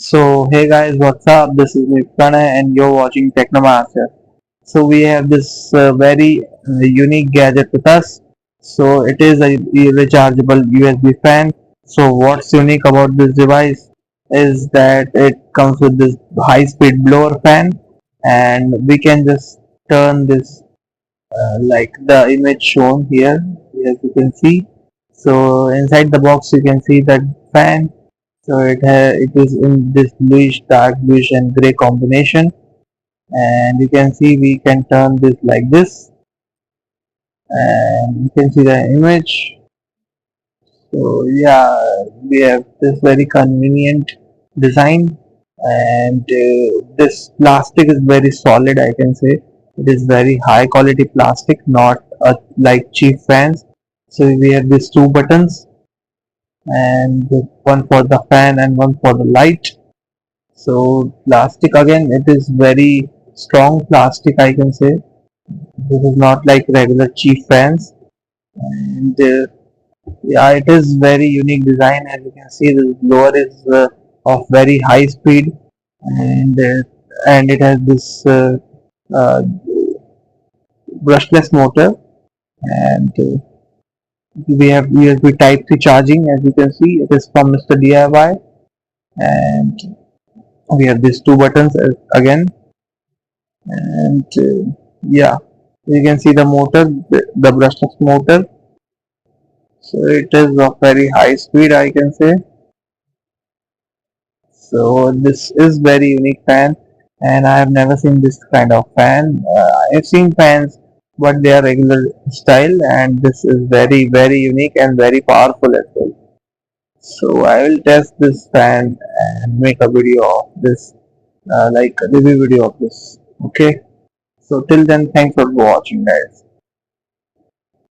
So hey guys, what's up? This is me Pranay and you're watching Techno. So we have this very unique gadget with us. So it is a rechargeable USB fan. So what's unique about this device is that it comes with this high-speed blower fan, and we can just turn this like the image shown here, as you can see. So inside the box you can see that fan. So it is in this bluish, dark bluish and gray combination, and you can see we can turn this like this, and you can see the image. So yeah, we have this very convenient design, and this plastic is very solid. I can say it is very high quality plastic, not like cheap fans. So we have these two buttons, and one for the fan and one for the light. So plastic again, it is very strong plastic. I can say this is not like regular cheap fans, and yeah, it is very unique design. As you can see, the blower is of very high speed, and it has this uh, brushless motor, and we have USB Type C charging. As you can see, it is from Mr. DIY, and we have these two buttons again, and yeah, you can see the motor, the brushless motor. So it is of very high speed, I can say. So this is very unique fan, and I have never seen this kind of fan. I've seen fans, but they are regular style, and this is very unique and very powerful as well. So I will test this fan and make a video of this, like a review video of this. Okay. So till then, thanks for watching, guys.